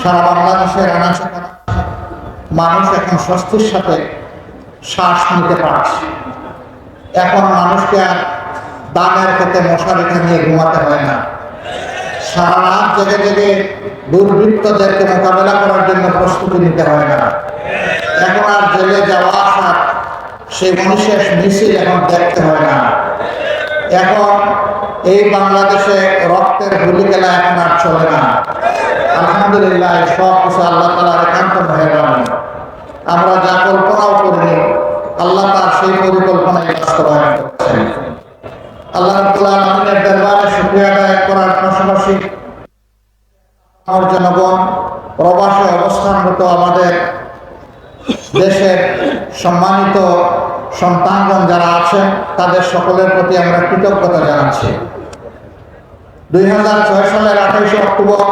সারা বাংলাদেশের আনাচে মানুষ এখন স্বস্তির সাথে শ্বাস নিতে পারছে। এখন মানুষকে আর দামের খেতে মশারিটা নিয়ে ঘুমাতে হয় না। সারা রাত জেগে জেগে দুর্বৃত্তদেরকে মোকাবেলা করার জন্য প্রস্তুতি নিতে হয় না। এখন আর জেলে যাওয়া আসা সেই মানুষের মিছিল এখন দেখতে হয় না। এখন এই বাংলাদেশে রক্তের গুলি খেলা এখন আর চলে না। আলহামদুলিল্লাহ, সব কিছু আল্লাহ তাআলার একান্ত মেহেরবানি। আমরা যা কল্পনাও করিনি, আল্লাহ তার সেই পরিকল্পনায় বাস্তবায়ন করছেন। আল্লাহ রাব্বুল আলামিনের দরবারে শুকরিয়া আদায় করার পাশাপাশি আমার জনগণ, প্রবাসে অবস্থানরত আমাদের দেশের সম্মানিত সন্তানগণ যারা আছেন, তাদের সকলের প্রতি আমরা কৃতজ্ঞতা জানাচ্ছি। 2006 সালের 28 অক্টোবর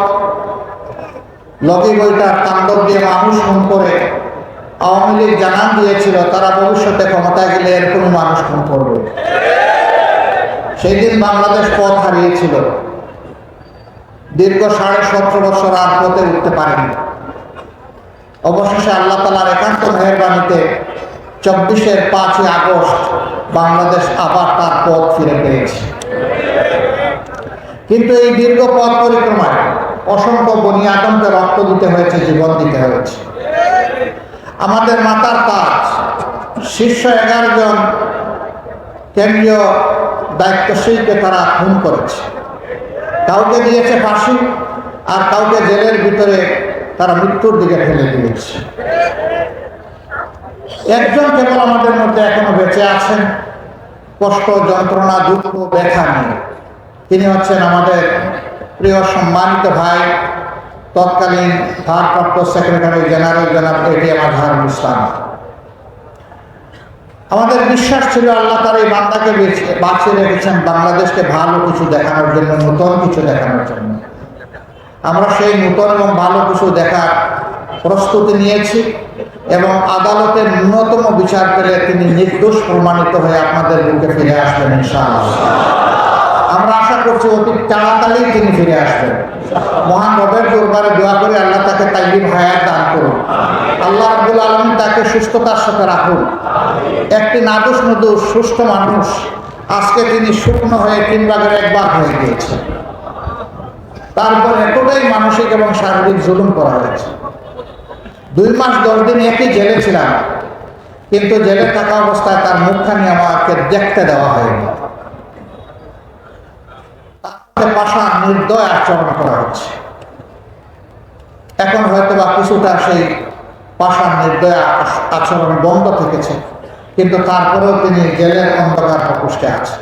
লগি বইটার তাণ্ডব দিয়ে মানুষ খুন করে আওয়ামী লীগ জানান দিয়েছিল তারা ভবিষ্যতে ক্ষমতায় গেলে এরকমই মানুষ খুন করবে। সেই দিন বাংলাদেশ পথ হারিয়েছিল। দীর্ঘ 17.5 বছর আর পথে উঠতে পারেনি। অবশেষে আল্লাহ তাআলার একান্ত মেহেরবানিতে 24-এর 5ই আগস্ট বাংলাদেশ আবার তার পথ ফিরে পেয়েছে। কিন্তু এই দীর্ঘ পথ পরিক্রমায় অসংখ্য বনি আদমকে রক্ত দিতে হয়েছে, জীবন দিতে হয়েছে। আমাদের মাতার তাজ শীর্ষ 11 জন কেন্দ্রীয় দায়িত্বশীলকে তারা খুন করেছে। কাউকে দিয়েছে ফাঁসি, আর কাউকে জেলের ভিতরে তারা মৃত্যুর দিকে ফেলে দিয়েছে। একজন কেবল আমাদের মধ্যে এখনো বেঁচে আছেন, কষ্ট, যন্ত্রণা, দুঃখ, ব্যথা নিয়ে। তিনি হচ্ছেন আমাদের প্রিয় সম্মানিত ভাই, তৎকালীন ভারপ্রাপ্ত সেক্রেটারি জেনারেল জনাব এটিএম আজহারুল ইসলাম। আমাদের বিশ্বাস ছিল আল্লাহ তার এই বান্দাকে বাঁচিয়ে রেখেছেন বাংলাদেশকে ভালো কিছু দেখানোর জন্য, নতুন কিছু দেখানোর জন্য। আমরা সেই নতুন এবং ভালো কিছু দেখার প্রস্তুতি নিয়েছি এবং আদালতের ন্যূনতম বিচার পেলে তিনি নির্দোষ প্রমাণিত হয়ে আপনাদের বুকে ফিরে আসবেন ইনশাআল্লাহ। আমরা আশা করছি অতি তাড়াতাড়ি তিনি ফিরে আসবেন। মহান রবের দরবারে দোয়া করে আল্লাহ তাকে তাইয়িব হায়াত দান করুন। আল্লাহ রাব্বুল আলামিন তাকে সুস্থতার সাথে রাখুন। একটি নাদুস নদুস সুস্থ মানুষ, আজকে তিনি শুকনো হয়ে 3 ভাগের 1 ভাগ হয়ে গিয়েছে। তারপর এতটাই মানসিক এবং শারীরিক জুলুম করা হয়েছে। 2 মাস 10 দিন একই জেলে ছিলাম, কিন্তু জেলে থাকা অবস্থায় তার মুখখানি আমাকে দেখতে দেওয়া হয়নি। পাশা নির্দয় আচরণ করা হচ্ছে। এখন হয়তো বা কিছুটা সেই পাশা নির্দয় আচরণ বন্ধ থেকেছে, কিন্তু তারপরেও তিনি জেলের অন্ধকার প্রকোষ্ঠে আছে।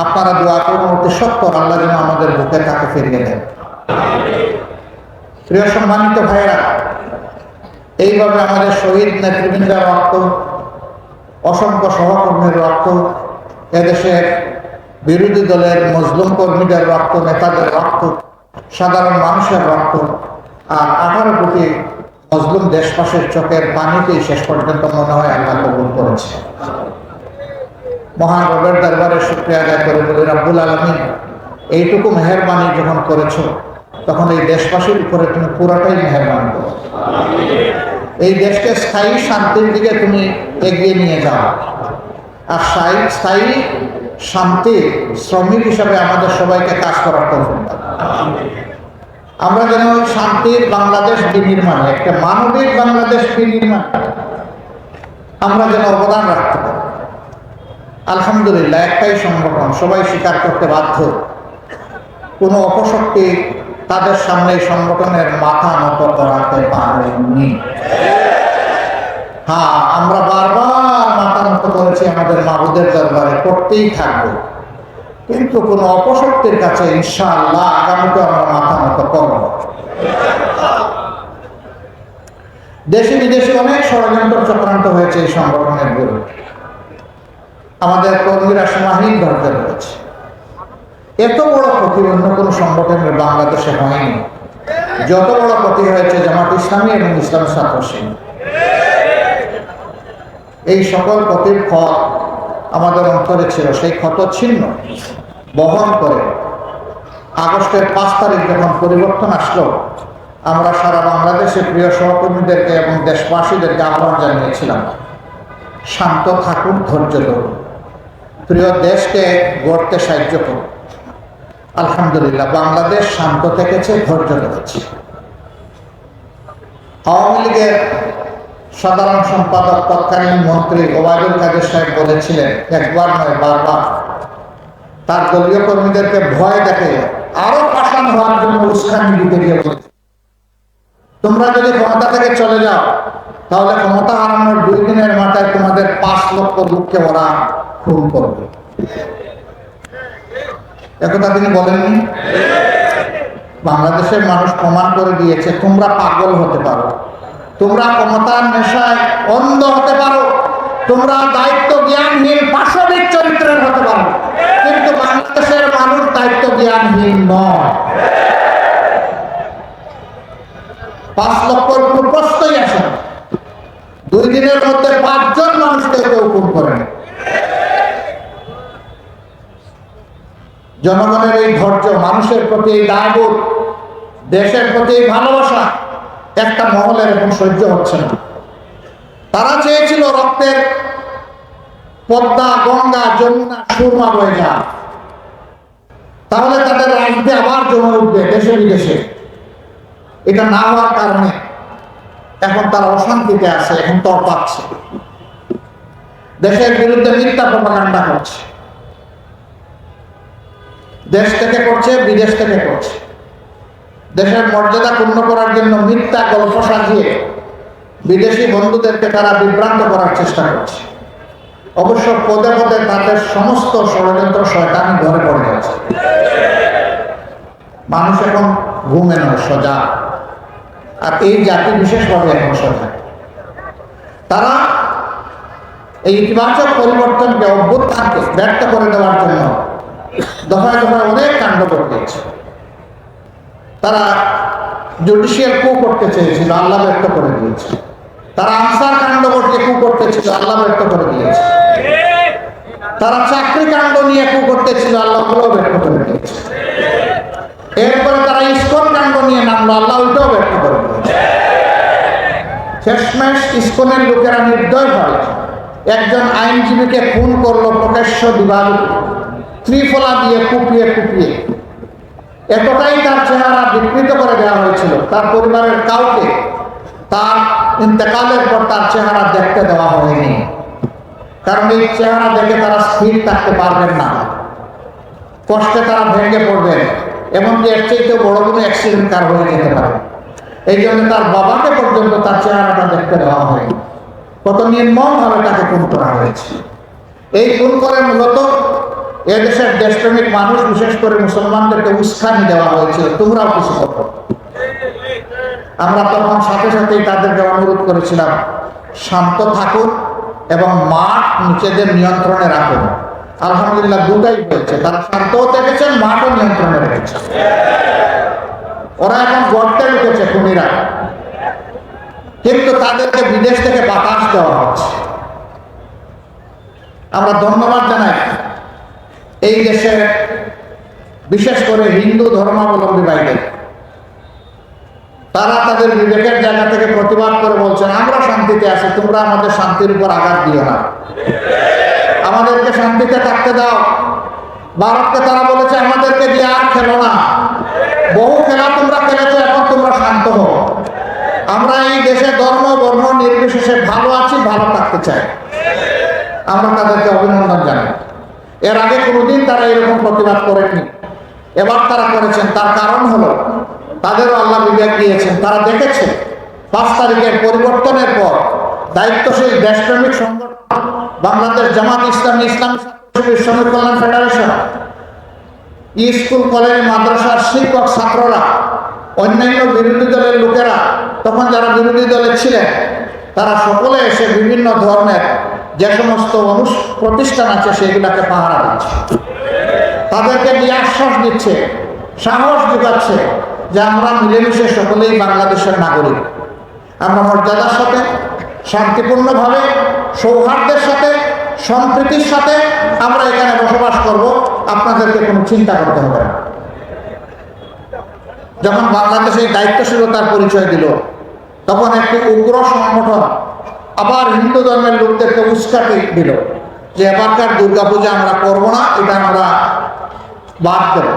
আপনারা দোয়া করুন অতি সত্বর আল্লাহ যেন আমাদের বুকে তাকে ফিরিয়ে দেন। প্রিয় সম্মানিত ভাইয়েরা, এইভাবে আমাদের শহীদ নেতৃবৃন্দের রক্ত, অসংখ্য সহকর্মীর রক্ত, এদেশের বিরোধী দলের মজলুম কর্মীদের রক্ত, নেতাদের রক্ত, সাধারণ মানুষের রক্ত, আর 18 কোটি মজলুম দেশবাসীর চোখের পানিতেই শেষ পর্যন্ত মনে হয় আল্লাহ কবুল করেছে। মহান রবের দরবারে শুকরিয়া আদায় করে বলি, রাব্বুল আলামিন এইটুকু মেহেরবানি যখন করেছো, তখন এই দেশবাসীর উপরে তুমি পুরাটাই মেহেরবানি করো। এই দেশকে স্থায়ী শান্তির দিকে তুমি এগিয়ে নিয়ে যাও, আর স্থায়ী শান্তির শ্রমিক হিসাবে আমাদের সবাইকে কাজ করার তৌফিক দাও। আমরা যেন শান্তির বাংলাদেশ বিনির্মাণে, একটা মানবিক বাংলাদেশ বিনির্মাণে আমরা যেন অবদান রাখতে পারি। আলহামদুলিল্লাহ, একটাই সংগঠন, সবাই স্বীকার করতে বাধ্য, কোনো অপশক্তি তাদের সামনে সংগঠনের মাথা নত করাতে পারেনি। হ্যাঁ, আমরা বারবার মাথা নত করেছি আমাদের মাবুদের দরবারে, করতেই থাকবো, কিন্তু কোনো অপশক্তির কাছে ইনশাআল্লাহ আগামীতে আমরা মাথা নত করব। দেশে বিদেশে অনেক ষড়যন্ত্র চক্রান্ত হয়েছে এই সংগঠনের বিরুদ্ধে। আমাদের কর্মীরা সীমাহীন ধৈর্য রয়েছে। এত বড় ক্ষতি অন্য কোনো সংগঠনের বাংলাদেশে হয়নি যত বড় ক্ষতি হয়েছে জামাত ইসলামী এবং ইসলামী ছাত্র শিবির। এই সকল ক্ষতির ফল আমাদের অন্তরে ছিল, সেই ক্ষত ছিন্ন বহন করে আগস্টের 5 তারিখ যখন পরিবর্তন আসলো, আমরা সারা বাংলাদেশের প্রিয় সহকর্মীদেরকে এবং দেশবাসীদেরকে আহ্বান জানিয়েছিলাম, শান্ত থাকুন, ধৈর্য ধরুন, প্রিয় দেশকে গড়তে সাহায্য করুন। আলহামদুলিল্লাহ, বাংলাদেশ শান্ত থেকেছে, ধৈর্য ধরেছে। আওয়ামী লীগের সাধারণ সম্পাদক তৎকালীন মন্ত্রী ওবায়দুল কাদের সাহেব বলেছিলেন, একবার নয় বারবার, তার দলীয় কর্মীদেরকে ভয় দেখে আরো পাষাণ হওয়ার জন্য উস্কানি দিতে গিয়ে বলেছে, তোমরা যদি ক্ষমতা থেকে চলে যাও তাহলে ক্ষমতা হারানোর 2 দিনের মাথায় তোমাদের 5 লক্ষ লোককে ওরা খুন করবে। একথা তিনি বলেননি? বাংলাদেশের মানুষ প্রমাণ করে দিয়েছে, তোমরা পাগল হতে পারো, তোমরা ক্ষমতার নেশায় অন্ধ হতে পারো, তোমরা দায়িত্ব জ্ঞানহীন পাশবিক চরিত্রের হতে পারো, কিন্তু বাংলাদেশের মানুষ দায়িত্ব জ্ঞানহীন নয়। 5 লক্ষর উপর প্রশ্নই আসে না। 2 দিনের মধ্যে 5 জন মানুষকে কেউ খুন করেন। জনগণের এই ধৈর্য, মানুষের প্রতি এই দায়বোধ, দেশের প্রতি এই ভালোবাসা একটা মহলের এখন সহ্য হচ্ছে না। তারা চেয়েছিল রক্তের পদ্মা, গঙ্গা, যমুনা, সুরমা বয়ে যাক, তাহলে তাদের রাজনীতি আবার জমে উঠবে দেশে বিদেশে। এটা না হওয়ার কারণে এখন তারা অশান্তিতে আছে, এখন তড়পাচ্ছে, দেশের বিরুদ্ধে মিথ্যা প্রপাগান্ডা করছে, দেশ থেকে করছে, বিদেশ থেকে করছে। দেশের মর্যাদা পূর্ণ করার জন্য মিথ্যা গল্প সাজিয়ে বিদেশি বন্ধুদেরকে তারা বিভ্রান্ত করার চেষ্টা করছে। অবশ্য পদে পদে তাদের সমস্ত ষড়যন্ত্র শয়তানি ঘরে পড়ে গেছে। মানুষ এখন ঘুমে নয়, সজাগ। আর এই জাতি বিশেষভাবে এখন সজাগ। তারা এই ইতিবাচক পরিবর্তনকে, অভ্যুত্থানকে ব্যর্থ করে দেওয়ার জন্য দফায় দফায় অনেক কাণ্ড ঘটিয়েছে। তারা জুডিশিয়াল কু করতে চেয়েছিল, আল্লাহ ব্যর্থ করে দিয়েছে। তারা আনসার কাণ্ড ঘটিয়ে কু করতে ছিল, আল্লাহ ব্যর্থ করে দিয়েছে। তারা চাকরি কাণ্ড নিয়ে কু করতেছিল, আল্লাহ ওগুলোও ব্যর্থ করে দিয়েছে। এরপরে তারা ইস্কন কাণ্ড নিয়ে নামলো, আল্লাহ ওইটাও ব্যর্থ করে দিয়েছে। শেষমেশ ইস্কনের লোকেরা নির্দয় ভাবে একজন আইনজীবীকে খুন করলো প্রকাশ্য দিবালোকে, ত্রিফলা দিয়ে কুপিয়ে কুপিয়ে। এতটাই তার চেহারা বিকৃত করে দেওয়া হয়েছিল, তার পরিবারের কাউকে তার ইন্তেকালের পর তার চেহারা দেখতে দেওয়া হয়নি, কারণ এই চেহারা দেখে তারা স্থির থাকতে পারবেন না, কষ্টে তারা ভেঙে পড়বেন, এমনকি এর চাইতে বড় কোনো অ্যাক্সিডেন্ট কার হয়ে যেতে পারে। এই জন্য তার বাবাকে পর্যন্ত তার চেহারাটা দেখতে দেওয়া হয়নি। কত নির্মমভাবে তাকে খুন করা হয়েছে। এই খুন করে মূলত এদেশের দেশপ্রেমিক মানুষ, বিশেষ করে মুসলমানদেরকে উস্কানি দেওয়া হয়েছিল, তোমরাও কিছু করো। আমরা তখন সাথে সাথেই তাদেরকে অনুরোধ করেছিলাম, শান্ত থাকুন এবং মাঠ নিজেদের নিয়ন্ত্রণে রাখুন। আলহামদুলিল্লাহ, দুটাই হয়েছে। তারা শান্তও থেকেছেন, মাঠও নিয়ন্ত্রণে রেখেছে। ওরা এখন গর্তে ঢুকেছে খুনিরা, কিন্তু তাদেরকে বিদেশ থেকে বাতাস দেওয়া হচ্ছে। আমরা ধন্যবাদ জানাই এই দেশের বিশেষ করে হিন্দু ধর্মাবলম্বী ভাইদের। তারা তাদের বিবেকের জায়গা থেকে প্রতিবাদ করে বলছেন, আমরা শান্তিতে আছি, তোমরা আমাদের শান্তির উপর আঘাত দিও না, আমাদেরকে শান্তিতে থাকতে দাও। ভারতকে তারা বলেছে, আমাদেরকে দিয়ে আর খেলো না, বহু খেলা তোমরা খেলেছো, এখন তোমরা শান্ত হও। আমরা এই দেশে ধর্ম বর্ণ নির্বিশেষে ভালো আছি, ভালো থাকতে চাই। আমরা তাদেরকে অভিনন্দন জানাই। এর আগে কোনোদিন তারা এরকম প্রতিবাদ করেননি, এবার তারা করেছেন। তার কারণ হলো তাদেরও আল্লাহ বিবেক দিয়েছেন। তারা দেখেছে 5 তারিখের পরিবর্তনের পর দায়িত্বশীল দেশপ্রেমিক সংগঠন বাংলাদেশ জামাত ইসলামী, ইসলামী শ্রমিক কল্যাণ ফেডারেশন, স্কুল কলেজ মাদ্রাসার শিক্ষক ছাত্ররা, অন্যান্য বিরোধী দলের লোকেরা, তখন যারা বিরোধী দলে ছিলেন, তারা সকলে এসে বিভিন্ন ধরনের যে সমস্ত প্রতিষ্ঠান আছে সেগুলাকে পাহারা দিচ্ছে, তাদেরকে দিয়ে আশ্বাস দিচ্ছে, সাহস যোগাচ্ছে যে আমরা মিলেমিশে সকলেই বাংলাদেশের নাগরিক। আমরা মর্যাদার সাথে, শান্তিপূর্ণভাবে, সৌহার্দ্যের সাথে, সম্প্রীতির সাথে আমরা এখানে বসবাস করব, আপনাদেরকে কোনো চিন্তা করতে হবে না। যখন বাংলাদেশে দায়িত্বশীলতার পরিচয় দিল, তখন একটি উগ্র সংগঠন আবার হিন্দু ধর্মের লোকদেরকে উস্কাটি দিল যে এবারকার দুর্গাপূজা আমরা করব না, এটা আমরা বাদ দেব।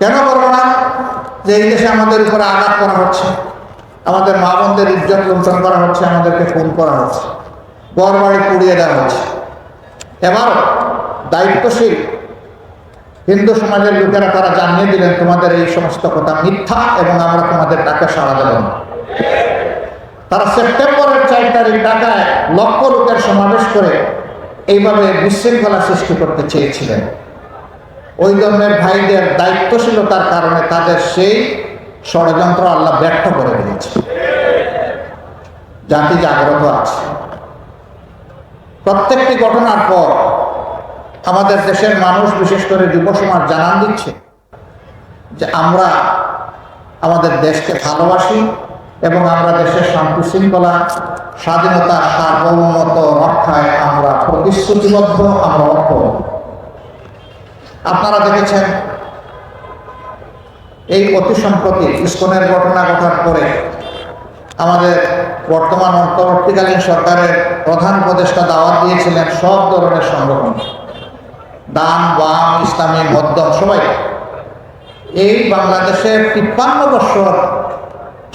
কেন করব না? যে এই দেশে আমাদের উপরে আঘাত করা হচ্ছে, আমাদের মা বোনদের ইজ্জত লুণ্ঠন করা হচ্ছে, আমাদেরকে খুন করা হচ্ছে, ঘর বাড়ি পুড়িয়ে দেওয়া হচ্ছে। এবারও দায়িত্বশীল হিন্দু সমাজের লোকেরা তারা জানিয়ে দিলেন তোমাদের এই সমস্ত কথা মিথ্যা এবং আমরা তোমাদের ডাকে সাড়া দেব না। তারা সেপ্টেম্বরের 4 তারিখ ঢাকায় লক্ষ লোকের সমাবেশ করে এইভাবে বিশৃঙ্খলা সৃষ্টি করতে চেয়েছিলেন। ওই ধর্মের ভাইদের দায়িত্বশীলতার কারণে তাদের সেই ষড়যন্ত্র আল্লাহ ব্যর্থ করে দিয়েছে। জাতি জাগ্রত আছে। প্রত্যেকটি ঘটনার পর আমাদের দেশের মানুষ, বিশেষ করে যুব সমাজ জানান দিচ্ছে যে আমরা আমাদের দেশকে ভালোবাসি এবং আমরা দেশের শান্তি শৃঙ্খলা, স্বাধীনতা, সার্বভৌমত্ব রক্ষায় আমরা প্রতিশ্রুতিবদ্ধ, আমরা অক্ষম। আপনারা দেখেছেন এই অতি সম্প্রতি ইসকনের ঘটনা ঘটার পরে আমাদের বর্তমান অন্তর্বর্তীকালীন সরকারের প্রধান উপদেষ্টা দাওয়াত দিয়েছিলেন সব ধরনের সংগঠন, ডান বাম ইসলামী মধ্যম সবাই। এই বাংলাদেশের 53 বছর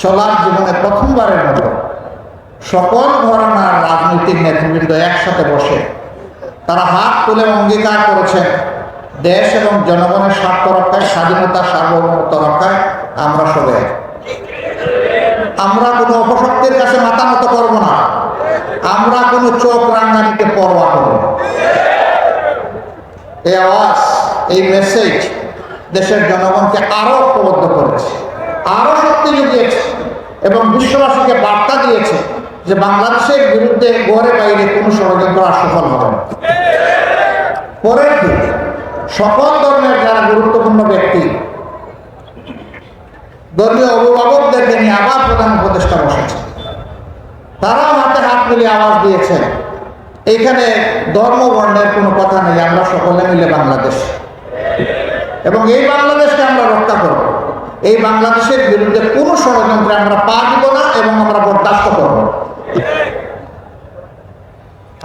চলার জীবনে প্রথমবারের মতো সকল ধরনের রাজনৈতিক নেতৃবৃন্দ একসাথে বসে তারা হাত তুলে অঙ্গীকার করেছেন দেশ এবং জনগণের স্বার্থ রক্ষায়, স্বাধীনতা সার্বভৌমত্ব রক্ষায় আমরা সবাই। আমরা কোনো অপশক্তির কাছে মাথা নত করবো না, আমরা কোনো চোখ রাঙানিকে পরোয়া করব না। এই আওয়াজ, এই মেসেজ দেশের জনগণকে আরো ঐক্যবদ্ধ করেছে, আরো শক্তি জুগিয়েছে এবং বিশ্ববাসীকে বার্তা দিয়েছে যে বাংলাদেশের বিরুদ্ধে ঘরে বাইরে কোনো ষড়যন্ত্র আর সফল হবে না। পরের দিন সকল ধর্মের যারা গুরুত্বপূর্ণ ব্যক্তি, ধর্মীয় অভিভাবকদেরকে নিয়ে আবার প্রধান উপদেষ্টা বসেছে। তারাও হাতে হাত মিলিয়ে আওয়াজ দিয়েছেন এইখানে ধর্ম বর্ণের কোনো কথা নেই, আমরা সকলে মিলে বাংলাদেশ এবং এই বাংলাদেশকে আমরা রক্ষা করব। এই বাংলাদেশের বিরুদ্ধে কোনো ষড়যন্ত্রে আমরা পা দিব না এবং আমরা বরদাস্ত করব।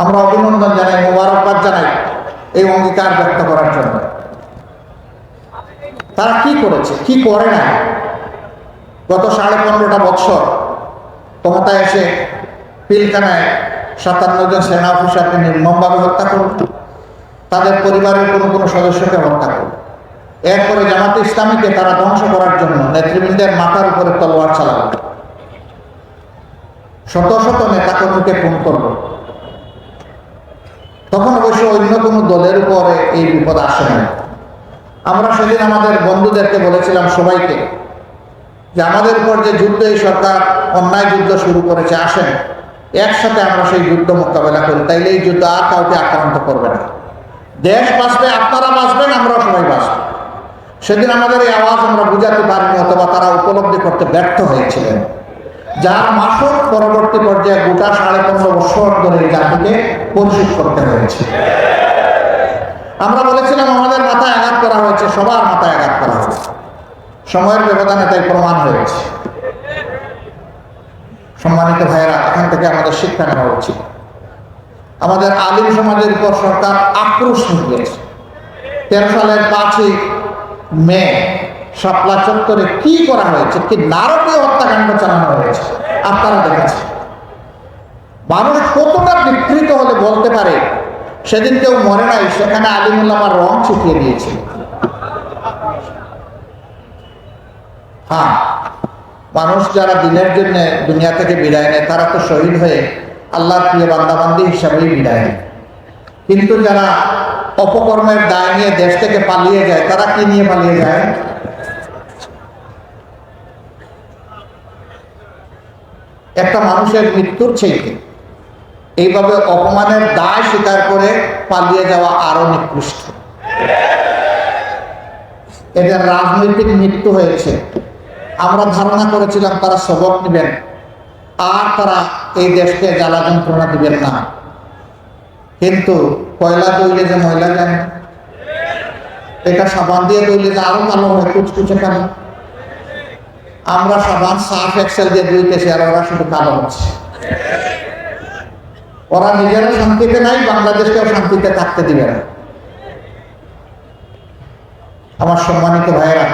আমরা অভিনন্দন জানাই, মোবারকবাদ জানাই এই অঙ্গীকার ব্যক্ত করার জন্য। তারা কি করেছে, কি করে না? গত 15.5 বছর ক্ষমতায় এসে পিলখানায় 57 জন সেনা অফিসারকে নির্মমভাবে হত্যা করল, তাদের পরিবারের কোনো সদস্যকে হত্যা করল। এরপরে জামাতে ইসলামীকে তারা ধ্বংস করার জন্য নেতৃবৃন্দের মাথার উপরে তলোয়ার চালাল, শত শত নেতাকর্মীকে খুন করল। তখন অবশ্য অন্য কোনো দলের উপরে এই বিপদ আসে না। আমরা সেদিন আমাদের বন্ধুদেরকে বলেছিলাম সবাইকে যে আমাদের উপর যে যুদ্ধ এই সরকার অন্যায় যুদ্ধ শুরু করেছে, আসেন একসাথে আমরা সেই যুদ্ধ মোকাবেলা করি, তাইলে এই যুদ্ধ আর কাউকে আক্রান্ত করবে না। দেশ বাঁচবে, আপনারা বাঁচবেন, আমরাও সবাই বাঁচব। সেদিন আমাদের এই আওয়াজ আমরা বুঝাতে পারিনি, অথবা তারা উপলব্ধি করতে ব্যর্থ হয়েছিলেন, যার মাসক পরবর্তী পর্যায়ে গোটা 15.5 বছর ধরে এই জাতিকে পরিশোধ করতে হয়েছে। আমরা বলেছিলাম আমাদের মাথায় আঘাত করা হয়েছে, সবার মাথায় আঘাত করা হয়েছে, সময়ের ব্যবধানে তাই প্রমাণ হয়েছে। সম্মানিত ভাইয়েরা, এখান থেকে আমাদের শিক্ষা নেওয়া উচিত। আমাদের আলিম সমাজের উপর সরকার আক্রোশ নিয়েছে। 13 সালের 5ই মে শাপলা চত্বরে কি করা হয়েছে, কি নারকীয় হত্যাকাণ্ড চালানো হয়েছে আপনারা দেখেছেন। মানুষ কতটা বিকৃত হলে বলতে পারে সেদিন কেউ মরে নাই, সেখানে আলিমুল্লামার রং ছিটিয়ে দিয়েছে। হ্যাঁ, মানুষ যারা দিনের জন্য দুনিয়া থেকে বিদায় নেয় তারা তো শহীদ হয়ে আল্লাহর প্রিয় বান্দাবান্দি হিসাবেই বিদায় নেয়, কিন্তু যারা অপকর্মের দায় নিয়ে দেশ থেকে পালিয়ে যায়, তারা কি নিয়ে পালিয়ে যায়? একটা মানুষের মৃত্যুর চাইতে এইভাবে অপমানের দায় স্বীকার করে পালিয়ে যাওয়া আরো নিকৃষ্ট। এদের রাজনৈতিক মৃত্যু হয়েছে। আমরা ধারণা করেছিলাম তারা সবক নেবেন আর তারা এই দেশকে জ্বালা যন্ত্রণা দিবেন না, কিন্তু কয়লা তৈরি যে ময়লা যায়, এটা সাবান দিয়ে ধুইলে যে আরো কালো হয়, কুচকুচে কালো। আমরা সাবান সার্ফ এক্সেল দিয়ে ধুইতেছি, আর ওরা শুধু কালো হচ্ছে। ওরা নিজেরা শান্তিতে নাই, বাংলাদেশকেও শান্তিতে থাকতে দিবে না। আমার সম্মানিত ভাইয়েরা,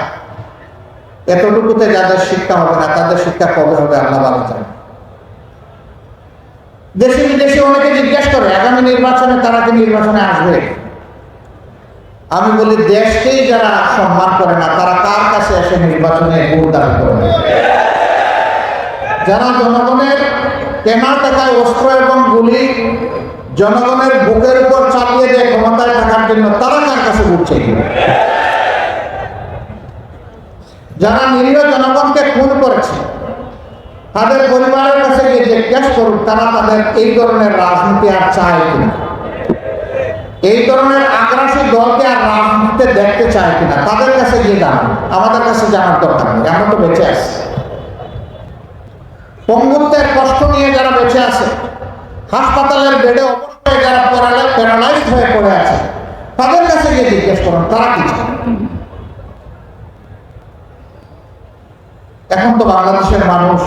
এতটুকুতে যাদের শিক্ষা হবে না, তাদের শিক্ষা কবে হবে আল্লাহ ভালো জানেন। দেশে বিদেশে অনেকে জিজ্ঞেস করে আগামী নির্বাচনে তারা কি নির্বাচনে আসবে। আমি বলি, দেশকেই যারা সম্মান করে না তারা কার কাছে এসে নির্বাচনে ভোট দাবি করবে? যারা জনগণের কেনা টাকায় অস্ত্র এবং গুলি জনগণের বুকের উপর চাপিয়ে দেয় ক্ষমতায় থাকার জন্য, তারা কার কাছে ভোট চাইবে? যারা নিরীহ জনগণকে খুন করেছে তাদের পরিবারের কাছে গিয়ে জিজ্ঞেস করুন তারা তাদের এই ধরনের রাজনীতি আর চায় কিনা, এই ধরনের আগ্রাসী দলকে আর রাজনীতিতে দেখতে চায় কিনা। তাদের কাছে গিয়ে জানান, আমাদের কাছে জানার দরকার নেই, আমরা তো বেঁচে আছি। পঙ্গুত্বের কষ্ট নিয়ে যারা বেঁচে আছে, হাসপাতালের বেডে অবস্থায় যারা প্যারালাইজড হয়ে পড়ে আছে, তাদের কাছে গিয়ে জিজ্ঞেস করুন তারা কি চায়। এখন তো বাংলাদেশের মানুষ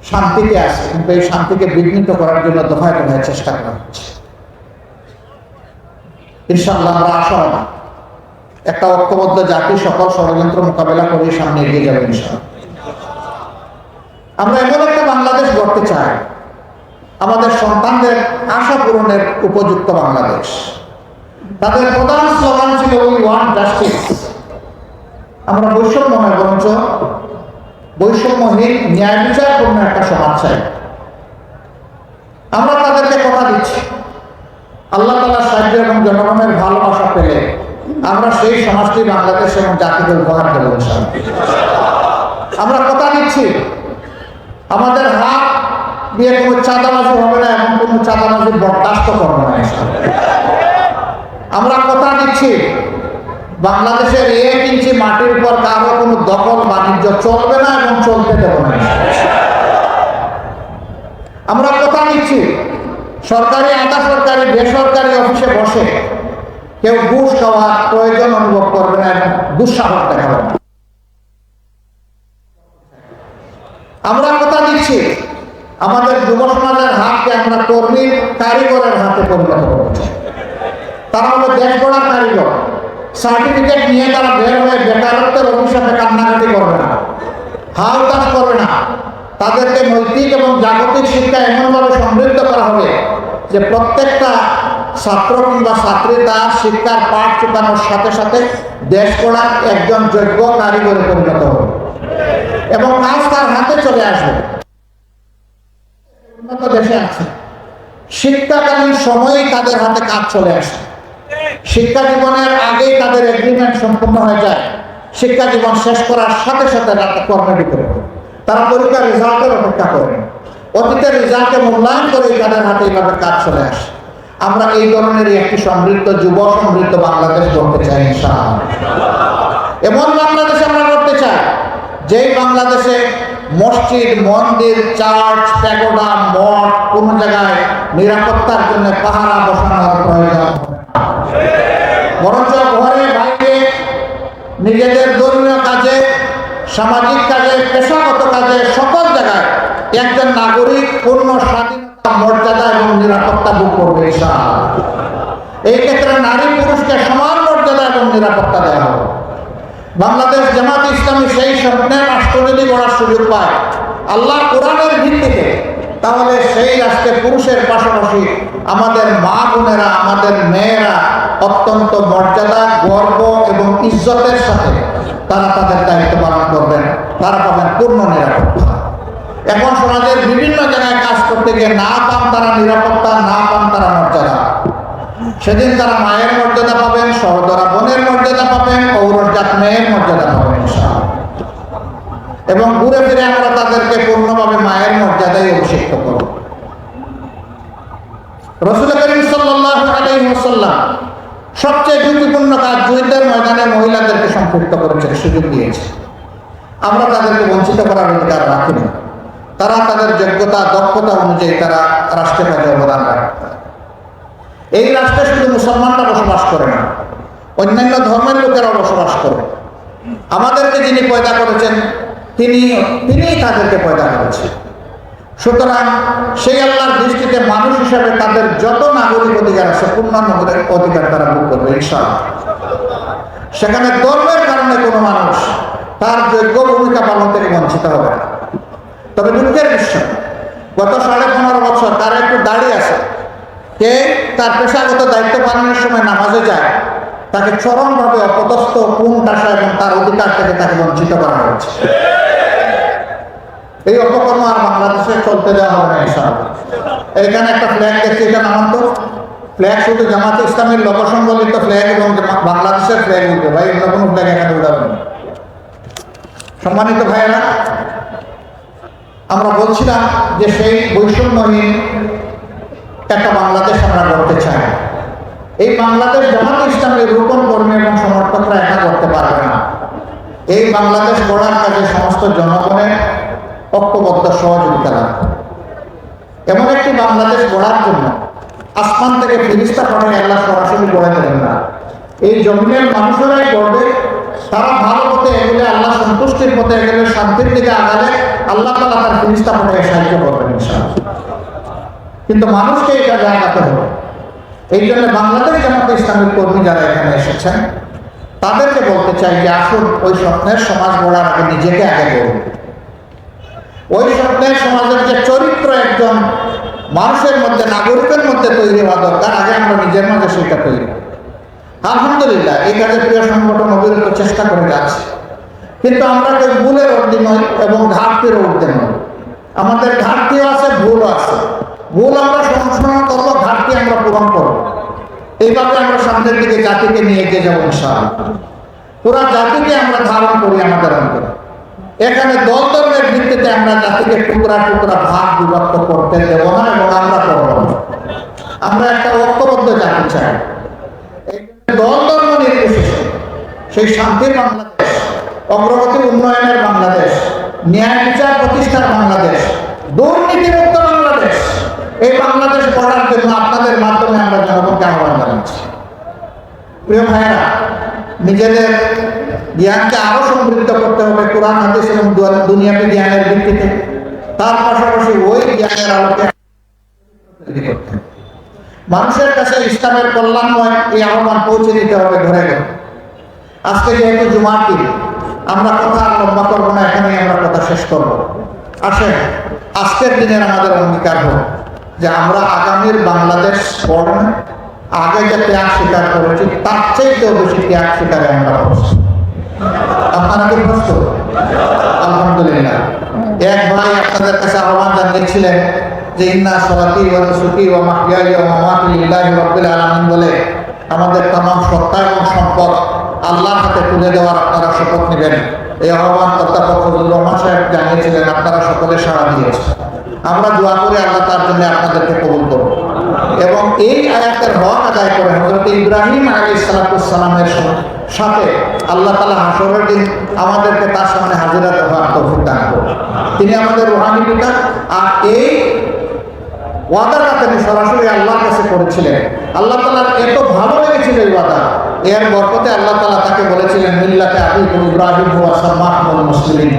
শান্তিতে আছে, কিন্তু এই শান্তিকে বিঘ্নিত করার জন্য দফায় দফায় চেষ্টা করা হচ্ছে। ইনশাআল্লাহ আমরা আশাবাদী একটা ঐক্যবদ্ধ জাতি সকল ষড়যন্ত্র মোকাবেলা করে সামনে এগিয়ে যাবে ইনশাআল্লাহ। আমরা এমন একটা বাংলাদেশ গড়তে চাই, আমাদের সন্তানদের আশা পূরণের উপযুক্ত বাংলাদেশ। তাদের প্রধান স্লোগান ছিল উই ওয়ান্ট জাস্টিস। আমরা বৈষম্য নয়, বরঞ্চ বৈষম্যহীন ন্যায় বিচারপূর্ণ একটা সমাজ চাই। আমরা তাদেরকে কথা দিচ্ছি, আল্লাহ তাআলার সাহায্য এবং জনগণের ভালোবাসা পেলে আমরা সেই সমাজটি বাংলাদেশ এবং জাতিকে উপহার দেব ইনশাআল্লাহ। আমরা কথা দিচ্ছি, আমাদের হাত দিয়ে কোনো চাঁদাবাজি হবে না এবং কোনো চাঁদাবাজি বরদাস্ত করবো না ইনশাআল্লাহ। আমরা কথা দিচ্ছি, বাংলাদেশের 1 ইঞ্চি মাটির উপর কারো কোনো দখল বাণিজ্য চলবে না এবং চলতে দেব না। আমরা কথা দিচ্ছি, সরকারি আধা সরকারি বেসরকারি অফিসে বসে কেউ ঘুষ খাওয়ার প্রয়োজন অনুভব করবে না এবং দুঃসাহস দেখাবে না। আমরা কথা দিচ্ছি, আমাদের যুব সমাজের হাতকে আমরা কর্মীর কারিগরের হাতে পরিণত করতে চাই। তারা হলো দেশ গড়ার কারিগর। সার্টিফিকেট নিয়ে তারা বের হয়ে বেকারত্বের অভিশাপে কান্নাকাটি করবে না, হাল কাজ করবে না। তাদেরকে নৈতিক এবং জাগতিক শিক্ষা এমনভাবে সমৃদ্ধ করা হবে যে প্রত্যেকটা ছাত্র কিংবা ছাত্রী তার শিক্ষার পাঠ চুকানোর সাথে সাথে দেশ গড়ার একজন যোগ্য কারিগরে পরিণত হবে এবং কাজ তার হাতে চলে আসবে। উন্নত দেশে আছে, শিক্ষাকালীন সময়েই তাদের হাতে কাজ চলে আসে। শিক্ষা জীবনের আগেই তাদের এগ্রিমেন্ট সম্পূর্ণ হয়ে যায়, শিক্ষা জীবন শেষ করার সাথে সাথে কর্মে ঢুকে পড়ে। তারা পরীক্ষার রেজাল্টের অপেক্ষা করে, অতীতের রেজাল্টকে মূল্যায়ন করে তাদের হাতে এইভাবে কাজ চলে আসে। আমরা এই ধরনের একটি সমৃদ্ধ যুব সমৃদ্ধ বাংলাদেশ গড়তে চাই ইনশাআল্লাহ। এমন বাংলাদেশ আমরা গড়তে চাই যেই বাংলাদেশে মসজিদ, মন্দির, চার্চ, প্যাগোডা, মঠ কোন জায়গায় নিরাপত্তার জন্য পাহারা বসানোর প্রয়োজন, বরঞ্চ ঘরে বাইরে নিজেদের ধর্মীয় কাজে, সামাজিক কাজে, পেশাগত কাজে সকল জায়গায় একজন নাগরিক পূর্ণ স্বাধীনতা, মর্যাদা এবং নিরাপত্তা ভোগ করবে ইনশাআল্লাহ। এই ক্ষেত্রে নারী পুরুষকে সমান মর্যাদা এবং নিরাপত্তা দেওয়া হবে। বাংলাদেশ জামাত ইসলামী সেই স্বপ্নের রাষ্ট্র যদি গড়ার সুযোগ পায় আল্লাহ কোরআনের ভিত্তিতে, তাহলে সেই রাষ্ট্রে পুরুষের পাশাপাশি আমাদের মা বোনেরা, আমাদের মেয়েরা অত্যন্ত মর্যাদা, গর্ব এবং ইজ্জতের সাথে তারা তাদের দায়িত্ব পালন করবেন, তারা পাবেন পূর্ণ নিরাপত্তা। এখন সমাজের বিভিন্ন জায়গায় কাজ করতে গিয়ে না পান তারা নিরাপত্তা, না পান তারা মর্যাদা। সেদিন তারা মায়ের মর্যাদা পাবেন, সহোদরা বোনের মর্যাদা পাবেন, ঔরজাত মেয়ের মর্যাদা পাবেন ইনশাআল্লাহ। এবং ঘুরে ফিরে আমরা তাদেরকে পূর্ণভাবে মায়ের মর্যাদায় অভিষিক্ত করব। রাসূল করিম সাল্লাল্লাহু আলাইহি ওয়াসাল্লাম সবচেয়ে ঝুঁকিপূর্ণ কাজ যুদ্ধের ময়দানে মহিলাদেরকে সম্পৃক্ত করেছে, সুযোগ দিয়েছে। আমরা তাদেরকে বঞ্চিত করার অধিকার রাখি না। তারা তাদের যোগ্যতা, দক্ষতা অনুযায়ী তারা রাষ্ট্রের কাজে অবদান রাখে। এই রাষ্ট্রে শুধু মুসলমানরা বসবাস করে না, অন্যান্য ধর্মের লোকেরা বসবাস করে। আমাদেরকে যিনি পয়দা করেছেন তিনি তাদেরকে পয়দা করেছেন। সুতরাং সেই আল্লাহর দৃষ্টিতে মানুষ হিসাবে তাদের যত নাগরিক অধিকার আছে পূর্ণাঙ্গ অধিকার তারা ভোগ করবে ইনশাআল্লাহ। সেখানে ধর্মের কারণে কোনো মানুষ তার যোগ্য ভূমিকা পালন থেকে বঞ্চিত হবে না। তবে দুঃখের বিষয়, গত 15.5 বছর তার একটু দাঁড়িয়ে আছে, কে তার পেশাগত দায়িত্ব পালনের সময় নামাজে যায়, তাকে চরমভাবে অপদস্থ, পুনটাসা এবং তার অধিকার থেকে তাকে বঞ্চিত করা হয়েছে। এই অপকর্ম আর বাংলাদেশে চলতে দেওয়া হবে না ইনশাআল্লাহ। এখানে একটা ফ্ল্যাগ দেখছি, এটা নামান্ত ফ্ল্যাগ শুধু জামাতে ইসলামের লোকসংবলিত ফ্ল্যাগ এবং বাংলাদেশের ফ্ল্যাগ উঠবে ভাই, অন্য কোনো ফ্ল্যাগ এখানে উঠাবেন না। সম্মানিত ভাইয়েরা, আমরা বলছিলাম যে সেই বৈষম্যহীন একটা বাংলাদেশ আমরা করতে চাই। এই বাংলাদেশ জামাতে ইসলামের রূপণ কর্মী এবং সমর্থকরা একা করতে পারবে না। এই বাংলাদেশ গড়ার কাজে সমস্ত জনগণের ঐক্যবদ্ধ সহযোগিতা লাগবে। এমন একটি বাংলাদেশ গড়ার জন্য আসমান থেকে ফেরেশতা পাঠিয়ে আল্লাহ সরাসরি গড়ে দেবেন না। এই জমিনের মানুষেরাই গড়বে। তারা ভালো পথে এগোলে, আল্লাহ সন্তুষ্টির পথে এগোলে, শান্তির দিকে আগালে আল্লাহ তাআলা তার ফেরেশতা পাঠিয়ে সাহায্য করবেন ইনশাআল্লাহ। কিন্তু মানুষকে এটা জানাতে হবে। এই জন্য বাংলাদেশ জামাতে ইসলামের কর্মী যারা এখানে এসেছেন তাদেরকে বলতে চাই যে আসুন ওই স্বপ্নের সমাজ গড়ার আগে নিজেকে আগে গড়ুন। ওই স্বপ্নের সমাজের যে চরিত্র একজন মানুষের মধ্যে, নাগরিকের মধ্যে তৈরি হওয়া দরকার, আগে আমরা নিজের মাঝে সেটা তৈরি করি। আলহামদুলিল্লাহ এই কাজে প্রিয় সংগঠন অবিরত চেষ্টা করে যাচ্ছে, কিন্তু আমরা কেউ ভুলের ঊর্ধ্বে নই এবং ঘাটতির ঊর্ধ্বে নই। আমাদের ঘাটতিও আছে, ভুলও আছে। ভুল আমরা সংশোধন করবো, ঘাটতি আমরা পূরণ করবো। এইভাবে আমরা সামনের দিকে জাতিকে নিয়ে এগিয়ে যাবো ইনশাআল্লাহ। পুরা জাতিকে আমরা ধারণ করি আমাদের অন্তরে। এখানে দল ধর্মের ভিত্তিতে আমরা জাতিকে টুকরা টুকরা ভাগ বিভক্ত করতে দেব না এবং আমরা করব না। আমরা একটা ঐক্যবদ্ধ জাতি চাই। দল ধর্ম নির্বিশেষে সেই শান্তির বাংলাদেশ, অগ্রগতি উন্নয়নের বাংলাদেশ, ন্যায় বিচার প্রতিষ্ঠার বাংলাদেশ, দুর্নীতিমুক্ত বাংলাদেশ, এই বাংলাদেশ গড়ার জন্য আপনাদের মাধ্যমে আমরা জনগণকে আহ্বান জানাচ্ছি। প্রিয় ভাইয়েরা, নিজেদের জ্ঞানকে আরো সমৃদ্ধ করতে হবে কোরআন হাদিস এবং দুনিয়াবী জ্ঞানের ভিত্তিতে। তার পাশাপাশি ওই জ্ঞানের আলোকে মানুষের কাছে ইসলামের কল্যাণময় এই আহ্বান পৌঁছে দিতে হবে ঘরে ঘরে। আজকে যেহেতু জুমার দিন, আমরা কথা আর লম্বা করবো না, এখানেই আমরা কথা শেষ করবো। আসেন আজকের দিনের আমাদের অঙ্গীকার হোক যে আমরা আগামীর বাংলাদেশ গড়ে আগে যে ত্যাগ স্বীকার করেছি তার চাইতেও বেশি ত্যাগ স্বীকারে আমরা করছি। আপনারা কি প্রস্তুত? আলহামদুলিল্লাহ। এক ভাই আপনাদের কাছে আহ্বান জানিয়েছিলেন যে ইন্না সলাতি ওয়া নুসুকি ওয়া মাহইয়ায়া ওয়া মামাতি লিল্লাহি রাব্বিল আলামিন বলে আমাদের तमाम সত্তা এবং সম্পদ আল্লাহর হাতে তুলে দেওয়ার আপনারা শপথ নেবেন। এই আহ্বান অধ্যাপক ফজলুর রহমান সাহেব জানিয়েছিলেন, আপনারা সকলে সাড়া দিয়েছেন। আমরা দোয়া করে আল্লাহ তার জন্য আপনাদেরকে কবুল করব এবং এই আয়াতের হক আদায় করে হযরত ইব্রাহিম আলাইহিস সালামের সাথে আল্লাহ তাআলা হাশরের দিন আমাদেরকে তার সামনে হাজিরা দেওয়ার তৌফিক দান করুন। তিনি আমাদের রূহানি পিতা। আর এই ওয়াদাটা তিনি সরাসরি আল্লাহর কাছে করেছিলেন। আল্লাহ তাআলার এত ভালো লেগেছিল এই ওয়াদা, এর বরকতে আল্লাহ তাআলা তাকে বলেছিলেন মিল্লাতে আবিকুম ইব্রাহিম ওয়া সাম্মাকুমুল মুসলিমিন।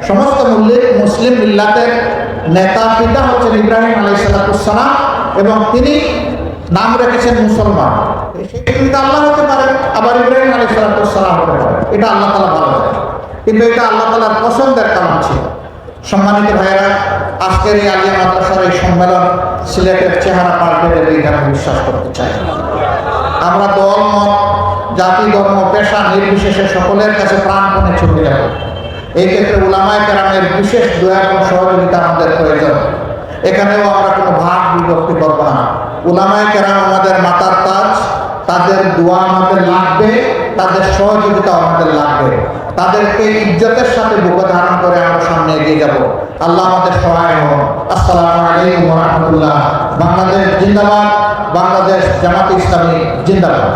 সমস্ত মুসলিম মিল্লাতের নেতা পিতা হচ্ছেন ইব্রাহিম আলাইহিস সালাম এবং তিনি নাম রেখেছেন মুসলমান। সেই পিতা আল্লাহ হতে পারে, আবার ইব্রাহিম আলাইহিস সালাম হতে পারে, এটা আল্লাহ তাআলা ভালো জানেন, কিন্তু এটা আল্লাহ তাআলার পছন্দের কালাম ছিল। সম্মানিত ভাইয়েরা, আজকের এই আলিয়া মাদ্রাসার এই সম্মেলন সিলেটের চেহারা পাল্টে দেবে এটা আমি বিশ্বাস করতে চাই। আমরা দল মত, জাতি, ধর্ম, পেশা নির্বিশেষে সকলের কাছে প্রাণপণে ছুটে যাব। এই ক্ষেত্রে উলামায়ে কেরামের বিশেষ দয়া এবং সহযোগিতা আমাদের প্রয়োজন। এখানেও আমরা কোনো ভাগ বিভক্তি করব না। উলামায়ে কেরাম আমাদের মাতার তাজ, তাদের দোয়া আমাদের লাগবে, তাদের সহযোগিতা আমাদের লাগবে। তাদেরকে ইজ্জতের সাথে বুকে ধারণ করে আমরা সামনে এগিয়ে যাব। আল্লাহ আমাদের সহায় হন। আসসালামু আলাইকুম ওয়া রাহমাতুল্লাহ। বাংলাদেশ জিন্দাবাদ, বাংলাদেশ জামাতে ইসলামী জিন্দাবাদ।